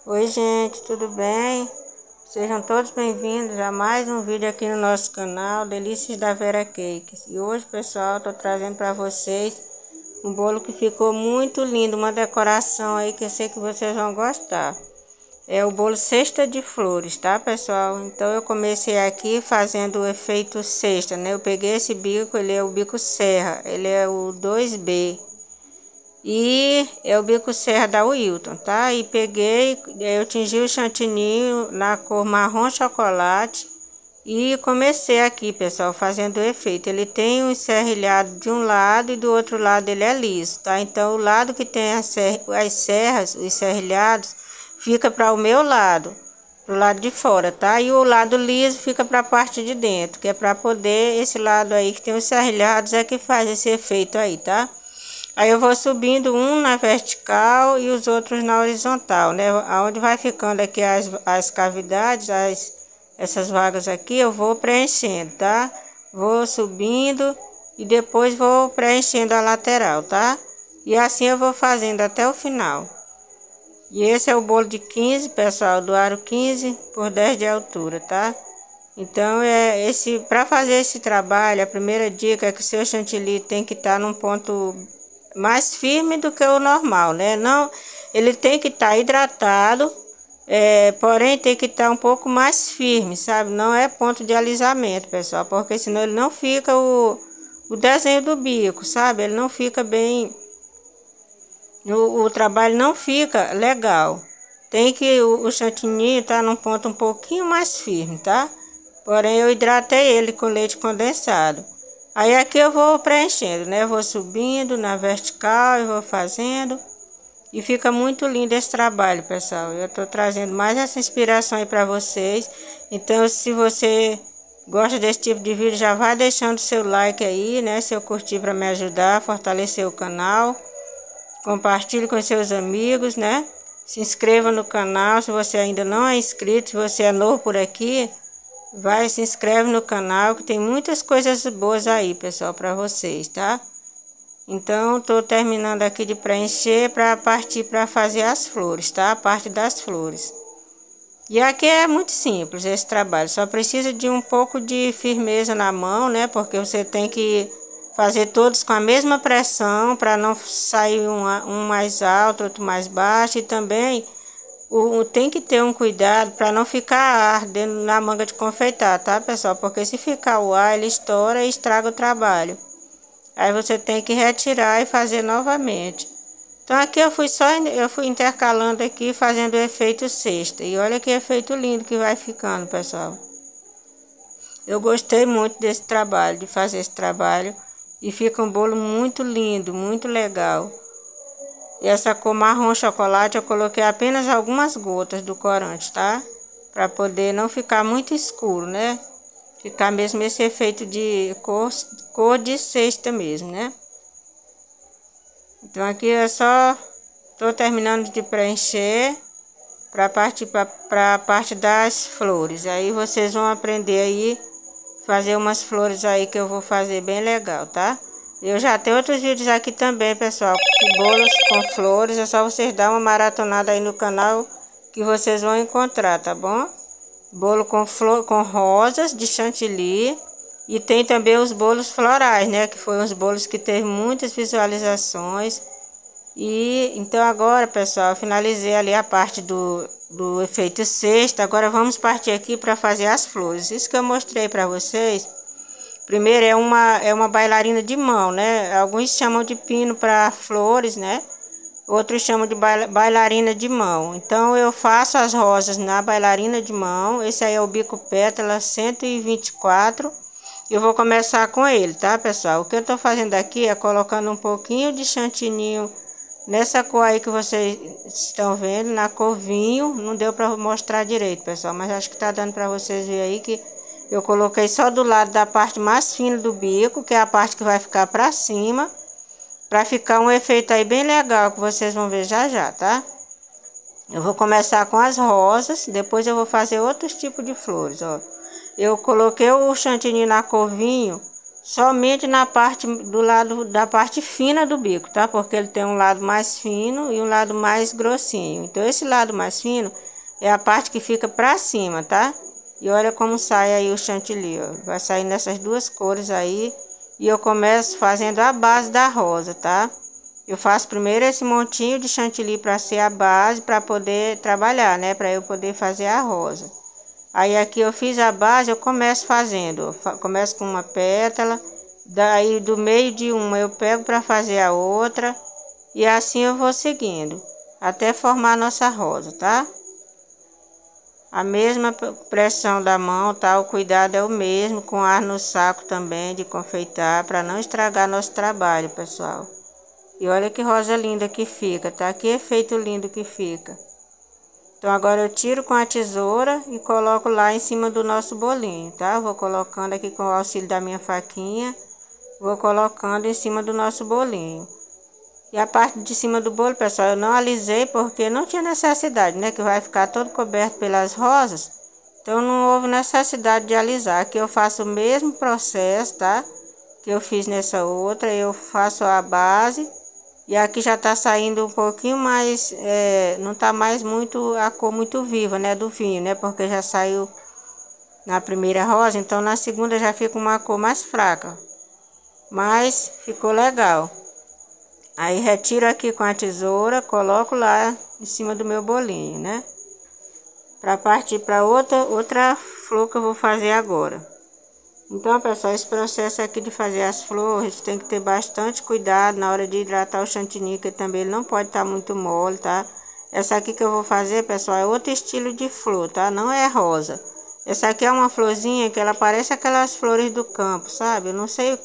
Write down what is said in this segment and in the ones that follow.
Oi gente, tudo bem? Sejam todos bem-vindos a mais um vídeo aqui no nosso canal Delícias da Vera Cakes. E hoje, pessoal, tô trazendo para vocês um bolo que ficou muito lindo, uma decoração aí que eu sei que vocês vão gostar. É o bolo cesta de flores, tá, pessoal? Então eu comecei aqui fazendo o efeito cesta, né? Eu peguei esse bico, ele é o bico serra, ele é o 2B. E é o bico serra da Wilton, tá? E peguei, eu tingi o chantininho na cor marrom chocolate. E comecei aqui, pessoal, fazendo o efeito. Ele tem um serrilhado de um lado e do outro lado ele é liso, tá? Então o lado que tem as serras, os serrilhados, fica para o meu lado, pro lado de fora, tá? E o lado liso fica para a parte de dentro, que é para poder, esse lado aí que tem os serrilhados é que faz esse efeito aí, tá? Aí eu vou subindo um na vertical e os outros na horizontal, né? Aonde vai ficando aqui as cavidades, essas vagas aqui, eu vou preenchendo, tá? Vou subindo e depois vou preenchendo a lateral, tá? E assim eu vou fazendo até o final. E esse é o bolo de 15, pessoal, do aro 15 por 10 de altura, tá? Então, para fazer esse trabalho, a primeira dica é que o seu chantilly tem que estar num ponto mais firme do que o normal, né? Não, ele tem que estar hidratado, porém tem que estar um pouco mais firme, sabe? Não é ponto de alisamento, pessoal, porque senão ele não fica o desenho do bico, sabe? Ele não fica bem, o trabalho não fica legal. Tem que o chantilly estar num ponto um pouquinho mais firme, tá? Porém eu hidratei ele com leite condensado. Aí aqui eu vou preenchendo, né? Eu vou subindo na vertical e vou fazendo. E fica muito lindo esse trabalho, pessoal. Eu tô trazendo mais essa inspiração aí para vocês. Então, se você gosta desse tipo de vídeo, já vai deixando seu like aí, né? Seu curtir para me ajudar a fortalecer o canal. Compartilhe com seus amigos, né? Se inscreva no canal se você ainda não é inscrito. Se você é novo por aqui, vai, se inscreve no canal que tem muitas coisas boas aí, pessoal, para vocês, tá? Então, tô terminando aqui de preencher para partir para fazer as flores, tá? A parte das flores. E aqui é muito simples esse trabalho, só precisa de um pouco de firmeza na mão, né? Porque você tem que fazer todos com a mesma pressão para não sair um mais alto, outro mais baixo. E também tem que ter um cuidado para não ficar ar dentro na manga de confeitar, tá, pessoal? Porque se ficar o ar, ele estoura e estraga o trabalho. Aí você tem que retirar e fazer novamente. Então aqui eu fui intercalando aqui, fazendo o efeito cesta. E olha que efeito lindo que vai ficando, pessoal. Eu gostei muito desse trabalho, de fazer esse trabalho. E fica um bolo muito lindo, muito legal. E essa cor marrom chocolate eu coloquei apenas algumas gotas do corante, tá? Para poder não ficar muito escuro, né? Ficar mesmo esse efeito de cor de cesta mesmo, né? Então aqui é só, tô terminando de preencher para partir para a parte das flores. Aí vocês vão aprender aí fazer umas flores aí que eu vou fazer bem legal, tá? Eu já tenho outros vídeos aqui também, pessoal, de bolos com flores. É só vocês dar uma maratonada aí no canal que vocês vão encontrar, tá bom? Bolo com rosas de chantilly. E tem também os bolos florais, né? Que foram os bolos que teve muitas visualizações. E então agora, pessoal, eu finalizei ali a parte do efeito cesta. Agora vamos partir aqui para fazer as flores. Isso que eu mostrei para vocês. Primeiro é uma bailarina de mão, né? Alguns chamam de pino para flores, né? Outros chamam de bailarina de mão. Então eu faço as rosas na bailarina de mão. Esse aí é o bico pétala 124. Eu vou começar com ele, tá, pessoal? O que eu tô fazendo aqui é colocando um pouquinho de chantininho nessa cor aí que vocês estão vendo, na cor vinho. Não deu para mostrar direito, pessoal, mas acho que tá dando para vocês verem aí que eu coloquei só do lado da parte mais fina do bico, que é a parte que vai ficar para cima, para ficar um efeito aí bem legal, que vocês vão ver já já, tá? Eu vou começar com as rosas, depois eu vou fazer outros tipos de flores, ó. Eu coloquei o chantilly na cor vinho somente na parte do lado da parte fina do bico, tá? Porque ele tem um lado mais fino e um lado mais grossinho. Então esse lado mais fino é a parte que fica pra cima, tá? E olha como sai aí o chantilly, ó. Vai sair nessas duas cores aí. E eu começo fazendo a base da rosa, tá? Eu faço primeiro esse montinho de chantilly para ser a base, para poder trabalhar, né? Para eu poder fazer a rosa. Aí aqui eu fiz a base, eu começo fazendo. Começo com uma pétala, daí do meio de uma eu pego para fazer a outra. E assim eu vou seguindo, até formar a nossa rosa, tá? A mesma pressão da mão, tá? O cuidado é o mesmo, com ar no saco também de confeitar, para não estragar nosso trabalho, pessoal. E olha que rosa linda que fica, tá? Que efeito lindo que fica. Então agora eu tiro com a tesoura e coloco lá em cima do nosso bolinho, tá? Vou colocando aqui com o auxílio da minha faquinha, vou colocando em cima do nosso bolinho. E a parte de cima do bolo, pessoal, eu não alisei porque não tinha necessidade, né? Que vai ficar todo coberto pelas rosas. Então não houve necessidade de alisar. Aqui eu faço o mesmo processo, tá? Que eu fiz nessa outra. Eu faço a base. E aqui já tá saindo um pouquinho mais... não tá mais muito a cor muito viva, né? Do vinho, né? Porque já saiu na primeira rosa. Então na segunda já fica uma cor mais fraca. Mas ficou legal. Aí retiro aqui com a tesoura, coloco lá em cima do meu bolinho, né? Para partir para outra flor que eu vou fazer agora. Então, pessoal, esse processo aqui de fazer as flores tem que ter bastante cuidado na hora de hidratar o chantilly, que também ele não pode estar muito mole, tá? Essa aqui que eu vou fazer, pessoal, é outro estilo de flor, tá? Não é rosa. Essa aqui é uma florzinha que ela parece aquelas flores do campo, sabe? Eu não sei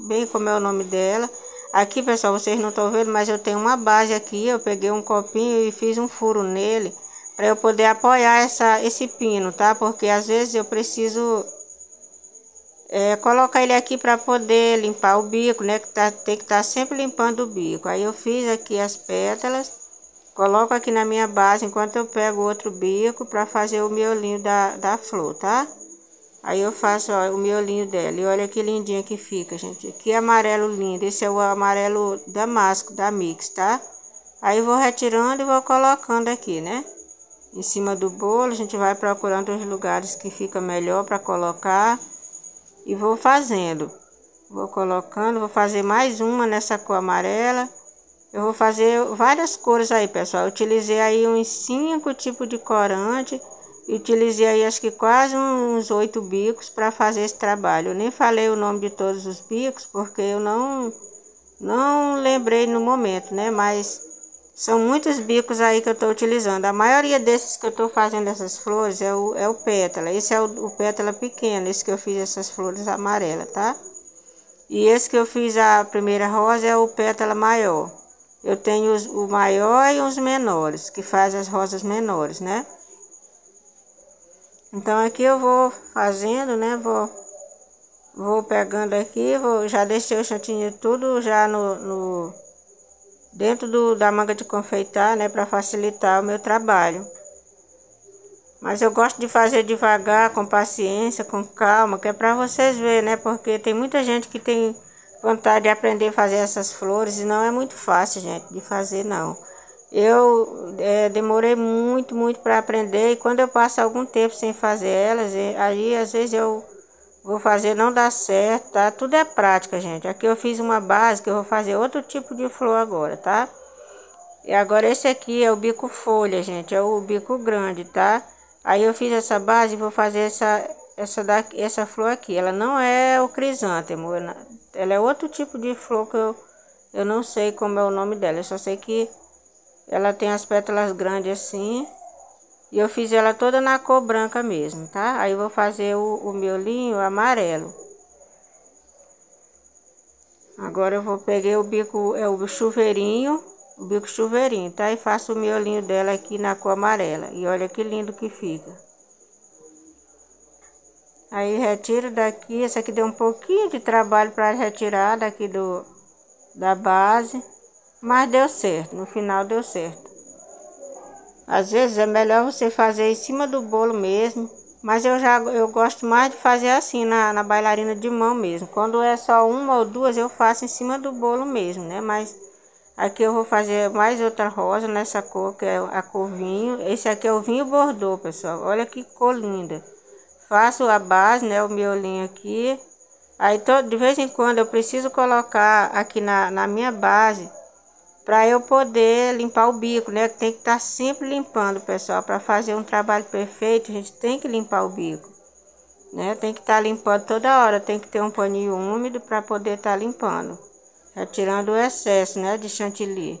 bem como é o nome dela. Aqui, pessoal, vocês não estão vendo, mas eu tenho uma base aqui. Eu peguei um copinho e fiz um furo nele para eu poder apoiar esse pino, tá? Porque às vezes eu preciso colocar ele aqui para poder limpar o bico, né? Tem que estar sempre limpando o bico. Aí eu fiz aqui as pétalas, coloco aqui na minha base enquanto eu pego outro bico para fazer o miolinho da flor, tá? Aí eu faço, ó, o miolinho dela. E olha que lindinha que fica, gente. Que amarelo lindo. Esse é o amarelo damasco, da Mix, tá? Aí vou retirando e vou colocando aqui, né? Em cima do bolo, a gente vai procurando os lugares que fica melhor para colocar. E vou fazendo. Vou colocando, vou fazer mais uma nessa cor amarela. Eu vou fazer várias cores aí, pessoal. Eu utilizei aí uns 5 tipos de corante. Utilizei aí acho que quase uns 8 bicos para fazer esse trabalho. Eu nem falei o nome de todos os bicos porque eu não lembrei no momento, né? Mas são muitos bicos aí que eu estou utilizando. A maioria desses que eu estou fazendo essas flores é o pétala. Esse é o pétala pequeno, esse que eu fiz essas flores amarelas, tá? E esse que eu fiz a primeira rosa é o pétala maior. Eu tenho o maior e os menores, que faz as rosas menores, né? Então aqui eu vou fazendo, né? Vou pegando aqui, já deixei o chantilly tudo já dentro da manga de confeitar, né? Para facilitar o meu trabalho. Mas eu gosto de fazer devagar, com paciência, com calma, que é para vocês verem, né? Porque tem muita gente que tem vontade de aprender a fazer essas flores e não é muito fácil, gente, de fazer, não. Eu demorei muito para aprender e quando eu passo algum tempo sem fazer elas, aí às vezes eu vou fazer, não dá certo, tá? Tudo é prática, gente. Aqui eu fiz uma base que eu vou fazer outro tipo de flor agora, tá? E agora esse aqui é o bico folha, gente, é o bico grande, tá? Aí eu fiz essa base e vou fazer essa flor aqui. Ela não é o crisântemo, ela é outro tipo de flor que eu não sei como é o nome dela. Eu só sei que ela tem as pétalas grandes assim. E eu fiz ela toda na cor branca mesmo, tá? Aí eu vou fazer o miolinho amarelo. Agora eu peguei o bico, o chuveirinho, tá? E faço o miolinho dela aqui na cor amarela. E olha que lindo que fica. Aí retiro daqui, essa aqui deu um pouquinho de trabalho para retirar daqui da base. Mas deu certo, no final deu certo. Às vezes é melhor você fazer em cima do bolo mesmo, Mas eu gosto mais de fazer assim, na bailarina de mão mesmo. Quando é só uma ou duas, eu faço em cima do bolo mesmo, né? Mas aqui eu vou fazer mais outra rosa nessa cor, que é a cor vinho. Esse aqui é o vinho bordô, pessoal. Olha que cor linda. Faço a base, né? O miolinho aqui. Aí de vez em quando eu preciso colocar aqui na minha base, para eu poder limpar o bico, né? Tem que estar sempre limpando, pessoal. Para fazer um trabalho perfeito, a gente tem que limpar o bico, né? Tem que estar limpando toda hora. Tem que ter um paninho úmido para poder estar limpando, retirando o excesso, né? De chantilly.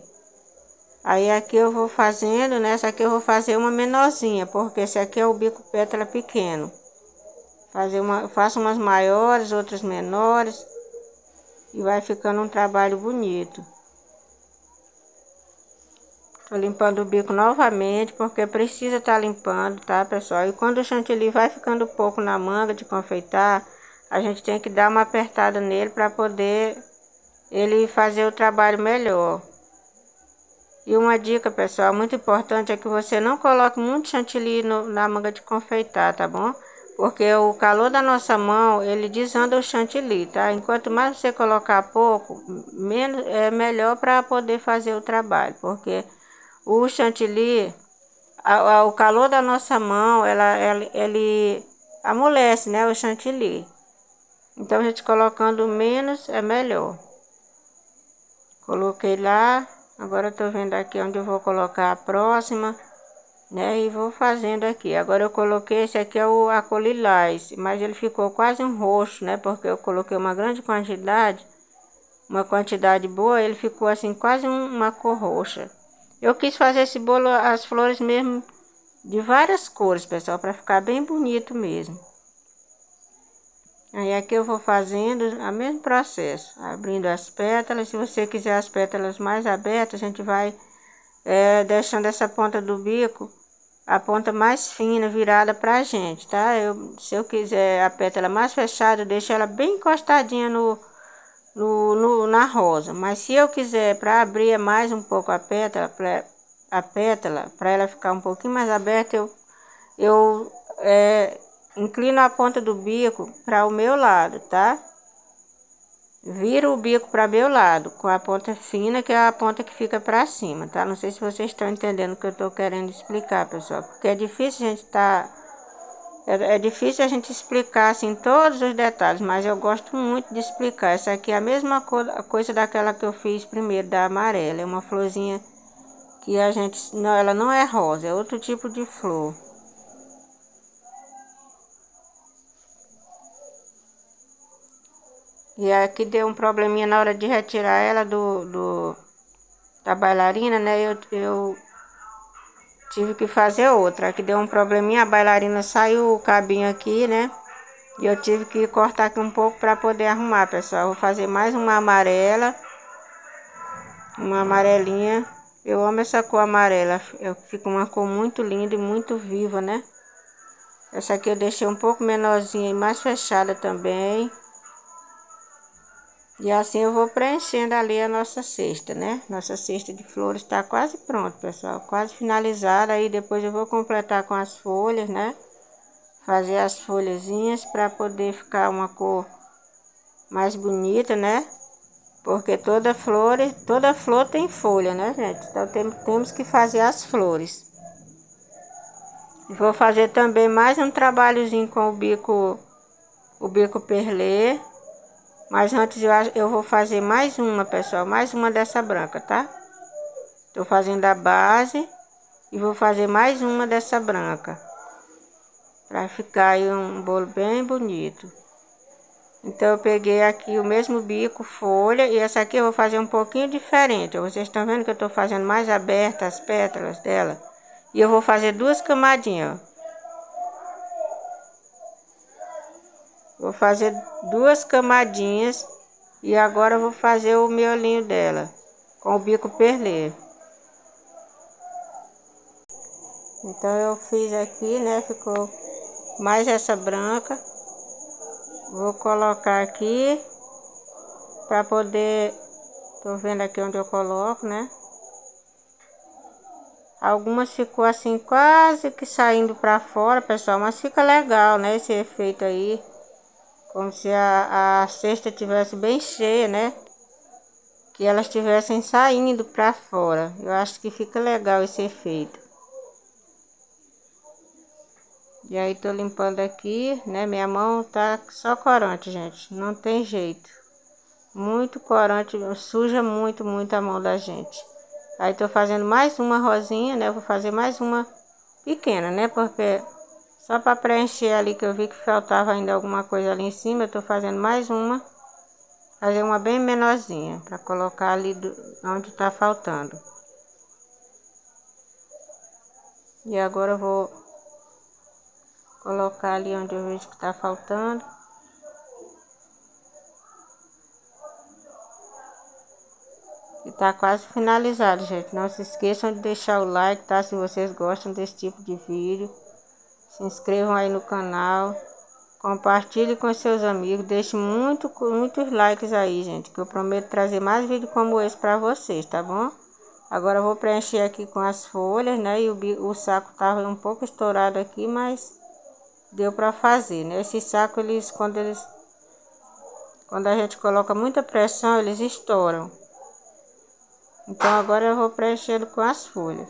Aí aqui eu vou fazendo, né? Essa aqui eu vou fazer uma menorzinha, porque esse aqui é o bico pétala pequeno. Faço umas maiores, outras menores. E vai ficando um trabalho bonito. Tô limpando o bico novamente, porque precisa estar limpando, tá, pessoal? E quando o chantilly vai ficando pouco na manga de confeitar, a gente tem que dar uma apertada nele para poder ele fazer o trabalho melhor. E uma dica, pessoal, muito importante é que você não coloque muito chantilly na manga de confeitar, tá bom? Porque o calor da nossa mão, ele desanda o chantilly, tá? Enquanto mais você colocar pouco, menos é melhor para poder fazer o trabalho, porque o chantilly, o calor da nossa mão, ele amolece, né, o chantilly. Então, a gente colocando menos é melhor. Coloquei lá, agora eu tô vendo aqui onde eu vou colocar a próxima, né, e vou fazendo aqui. Agora eu coloquei, esse aqui é a cor lilás, mas ele ficou quase um roxo, né, porque eu coloquei uma grande quantidade, uma quantidade boa, ele ficou assim quase uma cor roxa. Eu quis fazer esse bolo, as flores mesmo, de várias cores, pessoal, para ficar bem bonito mesmo. Aí aqui eu vou fazendo o mesmo processo, abrindo as pétalas. Se você quiser as pétalas mais abertas, a gente vai deixando essa ponta do bico, a ponta mais fina, virada pra gente, tá? Se eu quiser a pétala mais fechada, eu deixo ela bem encostadinha na rosa. Mas se eu quiser para abrir mais um pouco a pétala, para ela ficar um pouquinho mais aberta, eu inclino a ponta do bico para o meu lado, tá? Viro o bico para meu lado, com a ponta fina, que é a ponta que fica para cima, tá? Não sei se vocês estão entendendo o que eu tô querendo explicar, pessoal, porque é difícil a gente é difícil a gente explicar assim todos os detalhes, mas eu gosto muito de explicar. Essa aqui é a mesma coisa daquela que eu fiz primeiro, da amarela. É uma florzinha que ela não é rosa, é outro tipo de flor. E aqui deu um probleminha na hora de retirar ela da bailarina, né? Eu tive que fazer outra. Aqui deu um probleminha, a bailarina saiu o cabinho aqui, né? E eu tive que cortar aqui um pouco para poder arrumar, pessoal. Vou fazer mais uma amarela. Uma amarelinha. Eu amo essa cor amarela. Fica uma cor muito linda e muito viva, né? Essa aqui eu deixei um pouco menorzinha e mais fechada também. E assim eu vou preenchendo ali a nossa cesta, né? Nossa cesta de flores está quase pronta, pessoal. Quase finalizada. Aí depois eu vou completar com as folhas, né? Fazer as folhazinhas para poder ficar uma cor mais bonita, né? Porque toda flor tem folha, né, gente? Então temos que fazer as flores. Vou fazer também mais um trabalhozinho com o bico perlê. Mas antes eu vou fazer mais uma, pessoal, mais uma dessa branca, tá? Tô fazendo a base e vou fazer mais uma dessa branca. Pra ficar aí um bolo bem bonito. Então eu peguei aqui o mesmo bico, folha, e essa aqui eu vou fazer um pouquinho diferente. Vocês estão vendo que eu tô fazendo mais aberta as pétalas dela? E eu vou fazer duas camadinhas, ó. Vou fazer duas camadinhas e agora eu vou fazer o miolinho dela com o bico perlê. Então eu fiz aqui, né? Ficou mais essa branca. Vou colocar aqui para poder... Tô vendo aqui onde eu coloco, né? Algumas ficou assim quase que saindo pra fora, pessoal, mas fica legal, né, esse efeito aí. Como se a cesta tivesse bem cheia, né? Que elas estivessem saindo pra fora. Eu acho que fica legal esse efeito. E aí tô limpando aqui, né? Minha mão tá só corante, gente. Não tem jeito. Muito corante, suja muito, muito a mão da gente. Aí tô fazendo mais uma rosinha, né? Vou fazer mais uma pequena, né? Porque só para preencher ali, que eu vi que faltava ainda alguma coisa ali em cima, eu tô fazendo mais uma. Fazer uma bem menorzinha, para colocar ali onde tá faltando. E agora eu vou colocar ali onde eu vejo que tá faltando. E tá quase finalizado, gente. Não se esqueçam de deixar o like, tá? Se vocês gostam desse tipo de vídeo. Se inscrevam aí no canal. Compartilhe com seus amigos. Deixe muitos likes aí, gente. Que eu prometo trazer mais vídeos como esse pra vocês, tá bom? Agora eu vou preencher aqui com as folhas, né? E o saco tava um pouco estourado aqui, mas deu pra fazer, né? Esse saco, quando a gente coloca muita pressão, eles estouram. Então agora eu vou preenchendo com as folhas.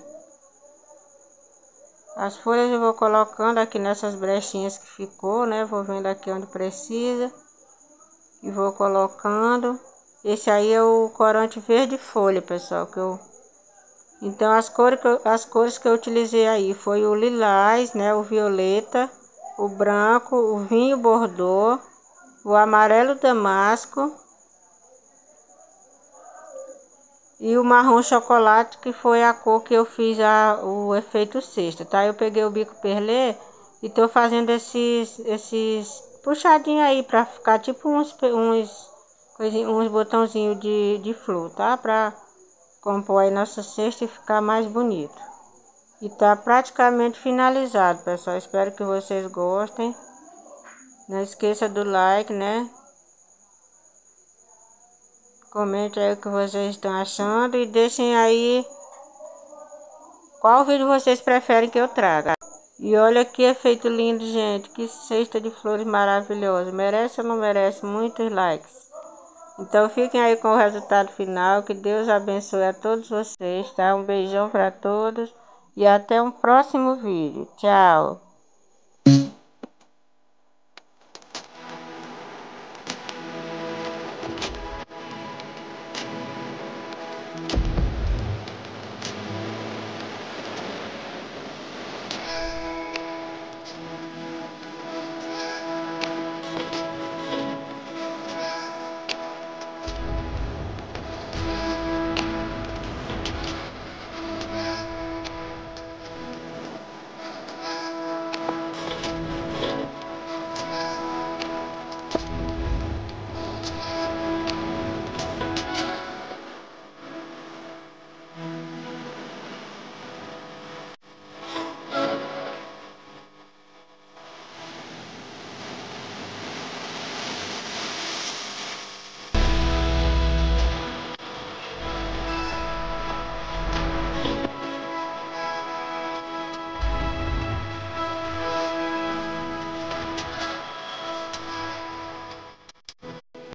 As folhas eu vou colocando aqui nessas brechinhas que ficou, né? Vou vendo aqui onde precisa. E vou colocando. Esse aí é o corante verde folha, pessoal, Então as cores que eu utilizei aí foi o lilás, né, o violeta, o branco, o vinho bordô, o amarelo damasco e o marrom chocolate, que foi a cor que eu fiz o efeito cesta, tá? Eu peguei o bico perlê e tô fazendo esses puxadinhos aí pra ficar tipo uns botãozinhos de flor, tá? Pra compor aí nossa cesta e ficar mais bonito. E tá praticamente finalizado, pessoal. Espero que vocês gostem. Não esqueça do like, né? Comente aí o que vocês estão achando e deixem aí qual vídeo vocês preferem que eu traga. E olha que efeito lindo, gente. Que cesta de flores maravilhosa. Merece ou não merece muitos likes? Então fiquem aí com o resultado final. Que Deus abençoe a todos vocês, tá? Um beijão para todos e até um próximo vídeo. Tchau!